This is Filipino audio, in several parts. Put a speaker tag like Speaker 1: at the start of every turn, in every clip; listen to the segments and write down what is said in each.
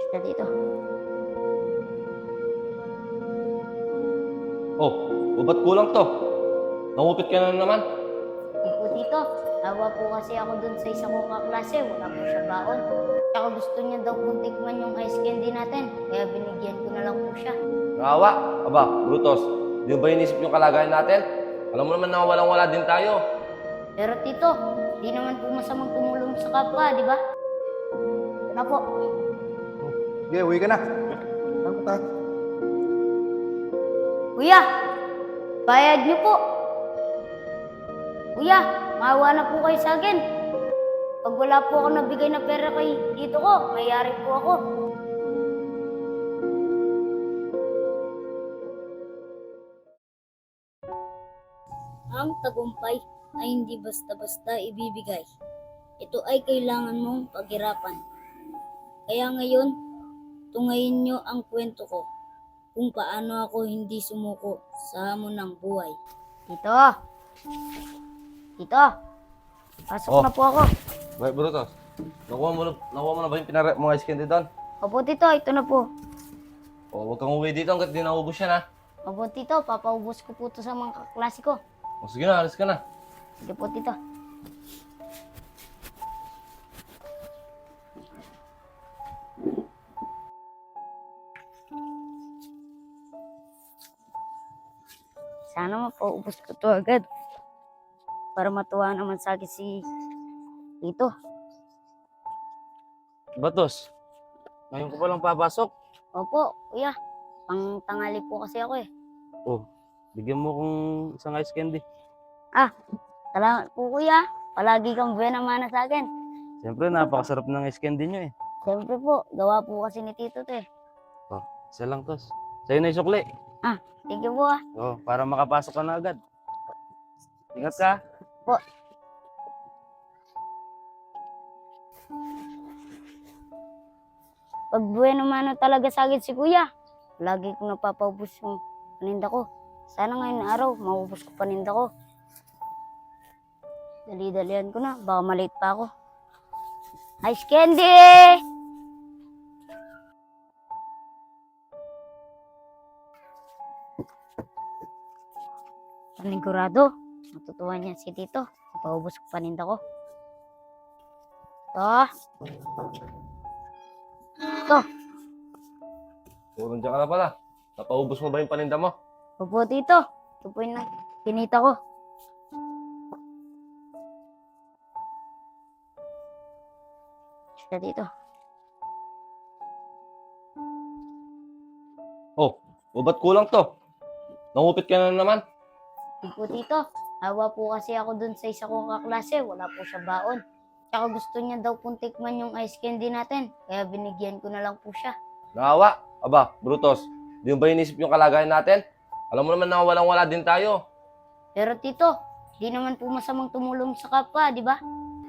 Speaker 1: Siya dito.
Speaker 2: Oh, ba't kulang to? Nangupit ka na naman.
Speaker 1: Hindi po dito. Nawa po kasi ako dun sa isa kong kaklase. Wala po siya baon. Tsaka gusto niya daw po tikman yung ice candy natin. Kaya binigyan ko na lang po siya.
Speaker 2: Nakawa. Aba, Brutos, di ba inisip yung kalagayan natin? Alam mo naman na walang-wala din tayo.
Speaker 1: Pero tito, di naman po masamang tumulong sa kapwa, di ba? Ito na po.
Speaker 3: Sige, uwi ka na.
Speaker 1: Kuya, bayad niyo po. Kuya, maawa na po kayo sa akin. Pag wala po ako nabigay na pera kay tito ko, mayari po ako. Ang tagumpay ay hindi basta-basta ibibigay. Ito ay kailangan mong paghirapan. Kaya ngayon, tungayin niyo ang kwento ko kung paano ako hindi sumuko sa hamon ng buhay. Tito! Tito! Pasok
Speaker 2: Oh.
Speaker 1: na po ako.
Speaker 2: Wait, Brutos, nakuha mo na ba yung mga ice candy doon?
Speaker 1: Opo, Tito. Ito na po.
Speaker 2: Oh, huwag kang uwi dito hanggat di naubos yan, ha?
Speaker 1: Opo, Tito. Papaubos ko po ito sa mga kaklase ko.
Speaker 2: O sige na, alis ka na.
Speaker 1: Sige po, Tito. Sana mapaubos ko to agad. Para matuwa naman sa akin si Tito.
Speaker 2: Batos, ngayon ko palang papasok.
Speaker 1: Opo, kuya. Pang tangali po kasi ako eh.
Speaker 2: Oh, bigyan mo kong isang ice candy.
Speaker 1: Salamat po, kuya. Palagi kang buena mana sa akin.
Speaker 2: Siyempre, napakasarap ng ice candy nyo eh.
Speaker 1: Siyempre po, gawa po kasi ni Tito to eh.
Speaker 2: Oh, isa lang, Tos. Sa'yo na yung sukli.
Speaker 1: Thank you po ah.
Speaker 2: Oh, para makapasok ka na agad. Ingat ka.
Speaker 1: Pag buena mano talaga sa akin si kuya, lagi kong napapaubos yung paninda ko. Sana ngayon na araw, maubos ko paninda ko. Dali-dalian ko na, baka malate pa ako. Ice candy! Panigurado, matutuwa niya si Tito. Napaubos ko paninda ko. Ito.
Speaker 2: Puro dyan ka na pala. Napaubos mo ba yung paninda mo?
Speaker 1: Opo, Tito. Ito po yung kinita ko. Siya dito.
Speaker 2: Oh, ba't kulang to? Nangupit ka na naman.
Speaker 1: Hindi po, Tito. Hawa po kasi ako dun sa isa kong kaklase. Wala po siya baon. Tsaka gusto niya daw pong tikman yung ice candy natin. Kaya binigyan ko na lang po siya.
Speaker 2: Nakawa. Aba, Brutos, di mo ba inisip yung kalagayan natin? Alam mo naman na walang-wala din tayo.
Speaker 1: Pero Tito, di naman po masamang tumulong sa kapwa, di ba?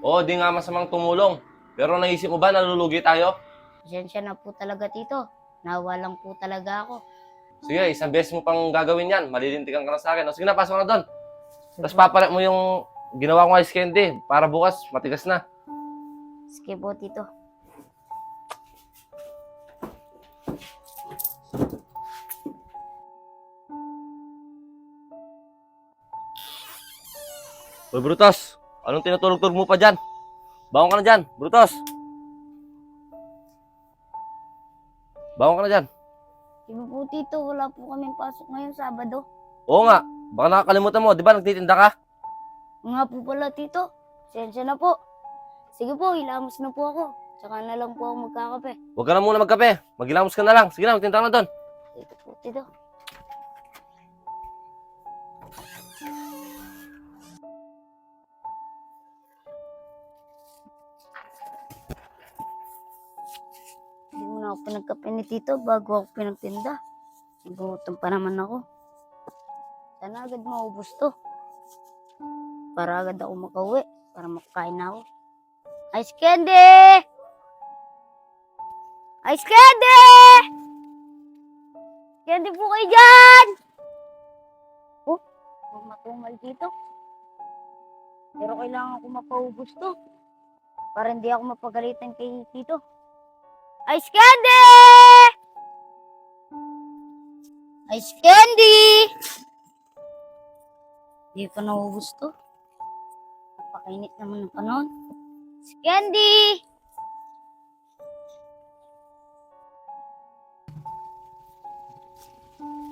Speaker 2: Oo, di nga masamang tumulong. Pero naisip mo ba nalulugi tayo?
Speaker 1: Pasensya na po talaga, Tito. Nawa lang po talaga ako.
Speaker 2: Sige, isang beses mo pang gagawin yan. Malilintikan ka na sa akin. O, sige na, pasok na doon. Tapos papalit mo yung ginawa kong ice candy para bukas matigas na.
Speaker 1: Sige po, Tito.
Speaker 2: Uy, Brutos, anong tinutulog-tulog mo pa dyan? Bangon ka na dyan, Brutos. Bangon ka na dyan.
Speaker 1: Sige po, Tito. Wala po kaming pasok ngayong Sabado.
Speaker 2: Oo nga, baka nakakalimutan mo. Di ba nagtitinda ka?
Speaker 1: Nga po pala, Tito. Pasensya na po. Sige po, hilamos na po ako. Tsaka na lang po ako magkakape.
Speaker 2: Huwag ka na muna magkape. Maghilamos ka na lang. Sige na, magtinda ka na doon.
Speaker 1: Dito po, Tito. Hindi mo na ako pinagkape ni Tito bago ako pinagtinda. Nagutom pa naman ako. Sana agad maubos to. Para agad ako makauwi. Para makakain na ako. Ice candy! Ice candy! Candy po kayo dyan! Oh, matumal dito. Pero kailangan ko mapaubos to. Para hindi ako mapagalitan kay Tito. Ice candy! Ice candy! Di pa nauubos to. Napakainit naman ng panahon. Ice candy!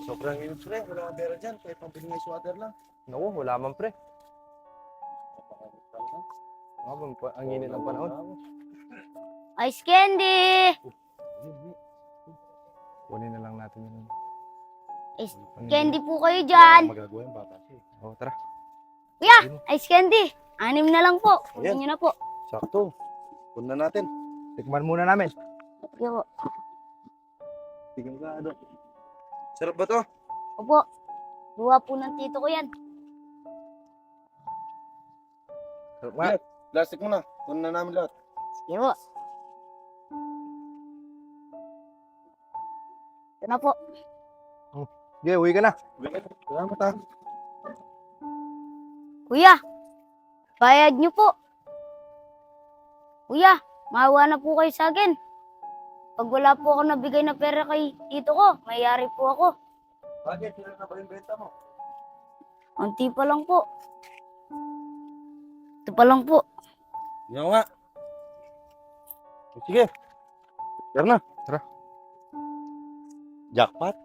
Speaker 3: Sobrang init pre. Wala kang pera dyan. Kahit pambili ng ice water lang.
Speaker 4: Naku, wala man pre. Ang init ng panahon.
Speaker 1: Ice candy!
Speaker 4: Kunin na lang natin yun.
Speaker 1: Ice candy po kayo dyan.
Speaker 3: Magagawa yung bata siya.
Speaker 4: Oh, tara.
Speaker 1: Kuya, ice candy. 6 na lang po.
Speaker 3: Ayan.
Speaker 1: Kunin nyo na po.
Speaker 3: Sakto. Kunin na natin.
Speaker 4: Tikman muna namin.
Speaker 1: Sige po.
Speaker 3: Tignan ka, ano. Sarap ba to?
Speaker 1: Opo. Luwa po ng tito ko yan.
Speaker 4: Sarap nga.
Speaker 3: Plastic mo na. Kunin na namin lahat.
Speaker 1: Sige po. Ito na po.
Speaker 3: Sige, uwi ka na. Salamat ha.
Speaker 1: Kuya, bayad nyo po. Kuya, maawa na po kayo sa akin. Pag wala po ako nabigay na pera kay tito ko, mayari po ako.
Speaker 3: Bakit? Sila na ba yung benta mo?
Speaker 1: Unti pa lang po. Ito pa lang po.
Speaker 3: Yan nga. Sige. Tara na.
Speaker 4: Tara.
Speaker 3: Jackpot.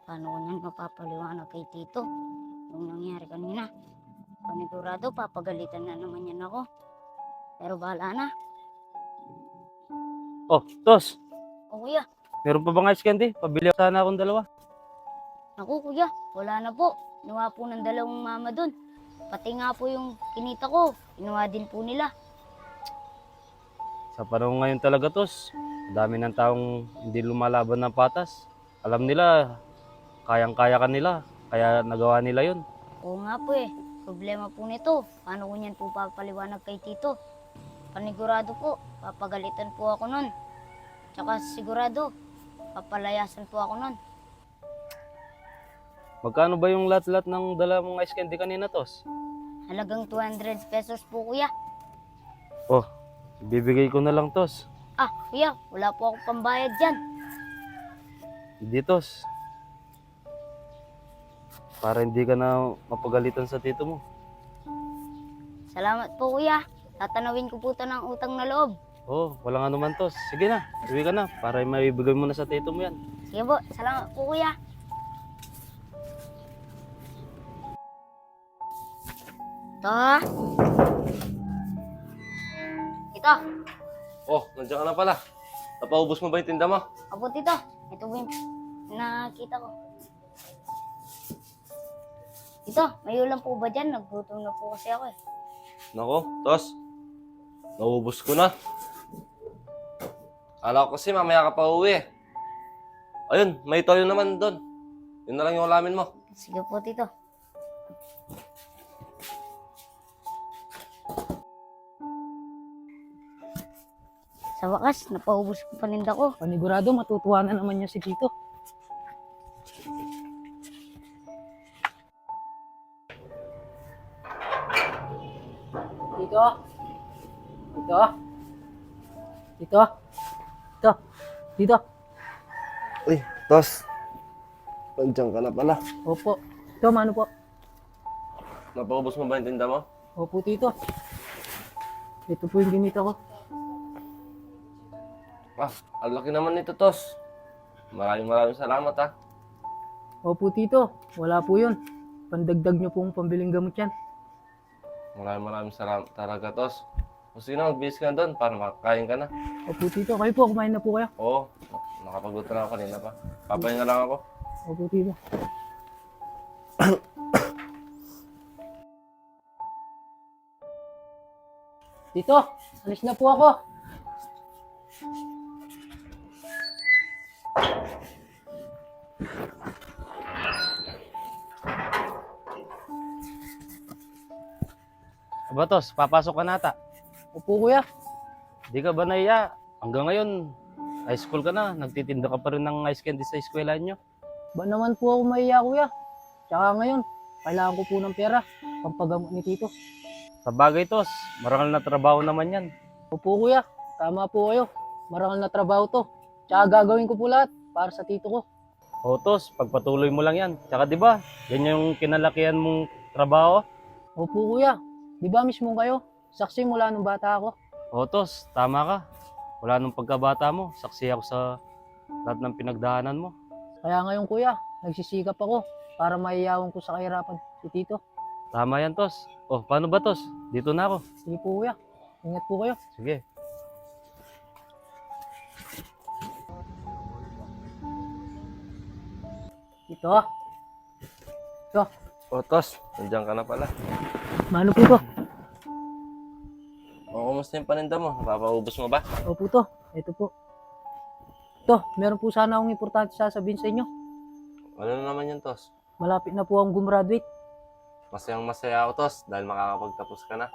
Speaker 1: Paano ko niyan mapapaliwanag kay tito? Yung nangyari kanina. Panigurado, papagalitan na naman yan ako. Pero bahala na.
Speaker 5: Oh, Tos,
Speaker 1: O kuya,
Speaker 5: meron pa bang ice candy? Pabili sana akong 2.
Speaker 1: naku kuya, wala na po. Inuha po ng 2 mama dun. Pati nga po yung kinita ko, inuha din po nila.
Speaker 5: Sa panahon ngayon talaga, Tos, dami ng taong hindi lumalaban ng patas. Alam nila, kayang-kaya ka nila, kaya nagawa nila yun.
Speaker 1: Oo nga po eh. Problema po nito. Paano ko niyan po papaliwanag kay tito? Panigurado po, papagalitan po ako nun. Tsaka sigurado, papalayasan po ako nun.
Speaker 5: Magkano ba yung lahat-lahat ng dala mong ice candy kanina, Tos?
Speaker 1: Halagang 200 pesos po kuya.
Speaker 5: Oh, bibigay ko na lang, Tos.
Speaker 1: Ah, kuya, wala po akong pambayad dyan.
Speaker 5: Hindi, Tos. Para hindi ka na mapagalitan sa tito mo.
Speaker 1: Salamat po kuya. Tatanawin ko po ito ng utang na loob.
Speaker 5: Oh, walang ano man, Tos. Sige na, uwi ka na para maibigay mo na sa tito mo yan.
Speaker 1: Sige po, salamat po kuya. Ito. Ito.
Speaker 2: Oh, nandiyan ka na pala. Napaubos mo ba yung tinda mo?
Speaker 1: Apo tito. Ito po yung nakita ko. Ito, may ulam po ba dyan? Nagutom na po kasi ako eh.
Speaker 2: Nako, Tos. Naubos ko na. Kala ko kasi mamaya ka pa uwi. Ayun, may toyo naman doon. Yun na lang yung ulamin mo.
Speaker 1: Sige po tito. Sa wakas, napaubos ko paninda ko.
Speaker 6: Panigurado, matutuwa na naman niya si Tito. Tito? Tito? Tito? Tito? Tito?
Speaker 2: Uy, Tos. Nandiyan ka na pala.
Speaker 6: Opo. Tito, mano po?
Speaker 2: Napaubos mo ba yung tinda mo?
Speaker 6: Opo, Tito. Ito po yung ginita ko.
Speaker 2: Ah, ang laki naman nito, Tos. Maraming salamat, ha.
Speaker 6: Opo, Tito. Wala po yun. Pandagdag niyo pong pambiling gamot yan.
Speaker 2: Maraming salamat talaga, Tos. O sige na, magbihis ka na doon para makakain ka na.
Speaker 6: Opo, Tito. Kayo po, kumain na po kayo.
Speaker 2: Oo, nakapagluto na ako kanina pa. Papahinga lang ako.
Speaker 6: Opo, Tito. Tito, alis na po ako.
Speaker 5: Aba, Tos, papasok ka na ata.
Speaker 6: Opo kuya.
Speaker 5: Di ka ba naiya? Hanggang ngayon, high school ka na, nagtitinda ka pa rin ng ice candy sa eskwela nyo.
Speaker 6: Ba naman po ako mahiya kuya. Tsaka ngayon, kailangan ko po ng pera. Pampagamot ni Tito.
Speaker 5: Sa bagay, Tos, marangal na trabaho naman yan.
Speaker 6: Opo kuya, tama po kayo. Marangal na trabaho to. Tsaka gagawin ko po lahat para sa tito ko.
Speaker 5: O Tos, pagpatuloy mo lang yan. Tsaka di ba, yan yung kinalakihan mong trabaho.
Speaker 6: Opo kuya, di ba mismo kayo? Saksi mula nung bata ako.
Speaker 5: O Tos, tama ka. Wala nung pagkabata mo, saksi ako sa lahat ng pinagdaanan mo.
Speaker 6: Kaya ngayon kuya, nagsisikap ako para maiyawan ko sa kahirapan si tito.
Speaker 5: Tama yan, Tos. O, paano ba, Tos? Dito na ako.
Speaker 6: Sige po kuya, ingat po kayo.
Speaker 5: Sige.
Speaker 6: Tito,
Speaker 2: O, Tos, nandiyan ka na pala.
Speaker 6: mano po to?
Speaker 2: O, kumusta yung paninda mo? Napapaubos mo ba?
Speaker 6: Opo to, ito po. To, meron po sana akong importante sasabihin sa inyo.
Speaker 2: Ano na naman yun, Tos?
Speaker 6: Malapit na po akong gumraduate.
Speaker 2: Masayang masaya ako, Tos, dahil makakapagtapos ka na.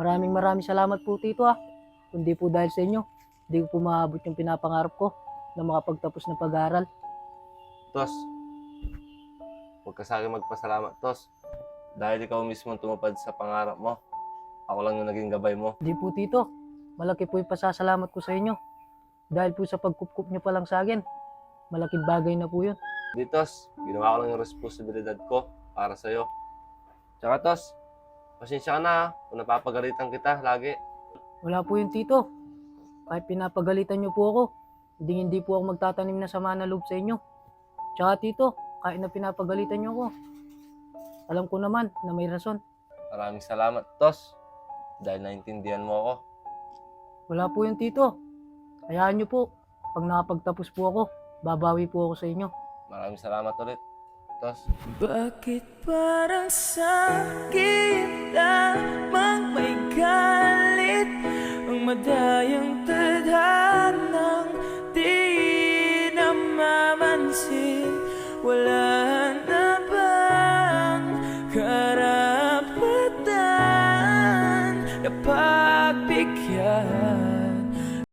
Speaker 6: Maraming salamat po tito ha. Kundi po dahil sa inyo, hindi ko po maabot yung pinapangarap ko na makapagtapos ng pag-aaral.
Speaker 2: Tos, huwag ka sa akin magpasalamat, Tos. Dahil ikaw mismo ang tumupad sa pangarap mo. Ako lang yung naging gabay mo.
Speaker 6: Hindi po tito, malaki po yung pasasalamat ko sa inyo. Dahil po sa pagkupkup niyo pa lang sa akin, malaking bagay na po yun.
Speaker 2: Di, Tos, ginawa ko lang yung responsibilidad ko para sa'yo. Tsaka, Tos, pasensya ka na ha, kung napapagalitan kita lagi.
Speaker 6: Wala po yung tito. Kahit pinapagalitan niyo po ako, hindi po ako magtatanim na sama na loob sa inyo. Tsaka tito, kahit na pinapagalitan niyo ako, alam ko naman na may rason.
Speaker 2: Maraming salamat, Tos, dahil naintindihan mo ako.
Speaker 6: Wala po yung tito. Hayaan niyo po, pag nakapagtapos po ako, babawi po ako sa inyo.
Speaker 2: Maraming salamat ulit, Tos.
Speaker 7: Bakit parang sa'kin lamang may galit ang madayang tadhanang di namamansin? Wala na bang karapatan na pagbigyan